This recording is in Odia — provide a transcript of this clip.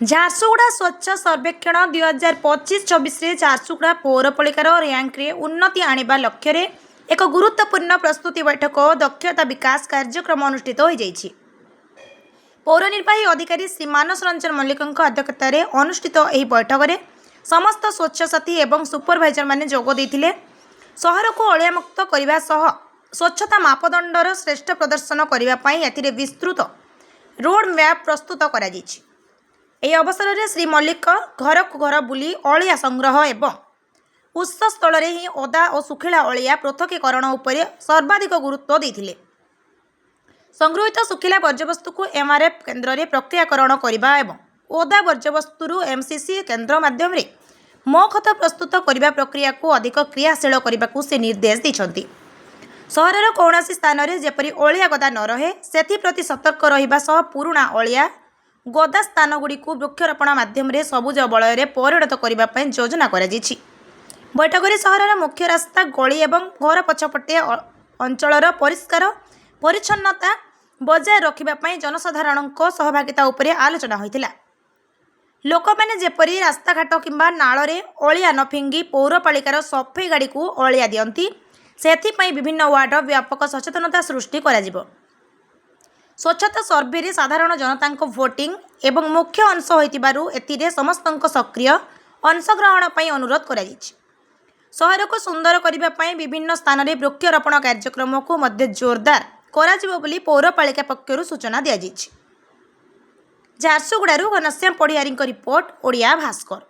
ଝାରସୁଗୁଡ଼ା ସ୍ୱଚ୍ଛ ସର୍ବେକ୍ଷଣ 2025-26 ଝାରସୁଗୁଡ଼ା ପୌରପାଳିକାର ର୍ୟାଙ୍କରେ ଉନ୍ନତି ଆଣିବା ଲକ୍ଷ୍ୟରେ ଏକ ଗୁରୁତ୍ୱପୂର୍ଣ୍ଣ ପ୍ରସ୍ତୁତି ବୈଠକ ଓ ଦକ୍ଷତା ବିକାଶ କାର୍ଯ୍ୟକ୍ରମ ଅନୁଷ୍ଠିତ ହୋଇଯାଇଛି। ପୌର ନିର୍ବାହୀ ଅଧିକାରୀ ଶ୍ରୀ ମାନସ ରଞ୍ଜନ ମଲ୍ଲିକଙ୍କ ଅଧ୍ୟକ୍ଷତାରେ ଅନୁଷ୍ଠିତ ଏହି ବୈଠକରେ ସମସ୍ତ ସ୍ୱଚ୍ଛସାଥୀ ଏବଂ ସୁପରଭାଇଜରମାନେ ଯୋଗ ଦେଇଥିଲେ। ସହରକୁ ଅଳିଆମୁକ୍ତ କରିବା ସହ ସ୍ୱଚ୍ଛତା ମାପଦଣ୍ଡର ଶ୍ରେଷ୍ଠ ପ୍ରଦର୍ଶନ କରିବା ପାଇଁ ଏଥିରେ ବିସ୍ତୃତ ରୋଡ୍ ମ୍ୟାପ୍ ପ୍ରସ୍ତୁତ କରାଯାଇଛି। ଏହି ଅବସରରେ ଶ୍ରୀ ମଲ୍ଲିକ ଘରକୁ ଘର ବୁଲି ଅଳିଆ ସଂଗ୍ରହ ଏବଂ ଉତ୍ସସ୍ଥଳରେ ହିଁ ଓଦା ଓ ଶୁଖିଲା ଅଳିଆ ପୃଥକୀକରଣ ଉପରେ ସର୍ବାଧିକ ଗୁରୁତ୍ୱ ଦେଇଥିଲେ। ସଂଗୃହୀତ ଶୁଖିଲା ବର୍ଜ୍ୟବସ୍ତୁକୁ ଏମ୍ଆର୍ଏଫ୍ କେନ୍ଦ୍ରରେ ପ୍ରକ୍ରିୟାକରଣ କରିବା ଏବଂ ଓଦା ବର୍ଜ୍ୟବସ୍ତୁରୁ ଏମ୍ସିସି କେନ୍ଦ୍ର ମାଧ୍ୟମରେ ମୋ ଖତ ପ୍ରସ୍ତୁତ କରିବା ପ୍ରକ୍ରିୟାକୁ ଅଧିକ କ୍ରିୟାଶୀଳ କରିବାକୁ ସେ ନିର୍ଦ୍ଦେଶ ଦେଇଛନ୍ତି। ସହରର କୌଣସି ସ୍ଥାନରେ ଯେପରି ଅଳିଆ ଗଦା ନ ରହେ ସେଥିପ୍ରତି ସତର୍କ ରହିବା ସହ ପୁରୁଣା ଅଳିଆ ଗଦା ସ୍ଥାନଗୁଡ଼ିକୁ ବୃକ୍ଷରୋପଣ ମାଧ୍ୟମରେ ସବୁଜ ବଳୟରେ ପରିଣତ କରିବା ପାଇଁ ଯୋଜନା କରାଯାଇଛି। ବୈଠକରେ ସହରର ମୁଖ୍ୟ ରାସ୍ତା, ଗଳି ଏବଂ ଘର ପଛପଟେ ଅଞ୍ଚଳର ପରିଷ୍କାର ପରିଚ୍ଛନ୍ନତା ବଜାୟ ରଖିବା ପାଇଁ ଜନସାଧାରଣଙ୍କ ସହଭାଗିତା ଉପରେ ଆଲୋଚନା ହୋଇଥିଲା। ଲୋକମାନେ ଯେପରି ରାସ୍ତାଘାଟ କିମ୍ବା ନାଳରେ ଅଳିଆ ନ ଫିଙ୍ଗି ପୌରପାଳିକାର ସଫେଇ ଗାଡ଼ିକୁ ଅଳିଆ ଦିଅନ୍ତି, ସେଥିପାଇଁ ବିଭିନ୍ନ ୱାର୍ଡ ବ୍ୟାପକ ସଚେତନତା ସୃଷ୍ଟି କରାଯିବ। ସ୍ୱଚ୍ଛତା ସର୍ଭେରେ ସାଧାରଣ ଜନତାଙ୍କ ଭୋଟିଂ ଏବଂ ମୁଖ୍ୟ ଅଂଶ ହୋଇଥିବାରୁ ଏଥିରେ ସମସ୍ତଙ୍କ ସକ୍ରିୟ ଅଂଶଗ୍ରହଣ ପାଇଁ ଅନୁରୋଧ କରାଯାଇଛି। ସହରକୁ ସୁନ୍ଦର କରିବା ପାଇଁ ବିଭିନ୍ନ ସ୍ଥାନରେ ବୃକ୍ଷରୋପଣ କାର୍ଯ୍ୟକ୍ରମକୁ ମଧ୍ୟ ଜୋରଦାର କରାଯିବ ବୋଲି ପୌରପାଳିକା ପକ୍ଷରୁ ସୂଚନା ଦିଆଯାଇଛି। ଝାରସୁଗୁଡ଼ାରୁ ଘନଶ୍ୟାମ ପଡ଼ିହାରୀଙ୍କ ରିପୋର୍ଟ, ଓଡ଼ିଆ ଭାସ୍କର।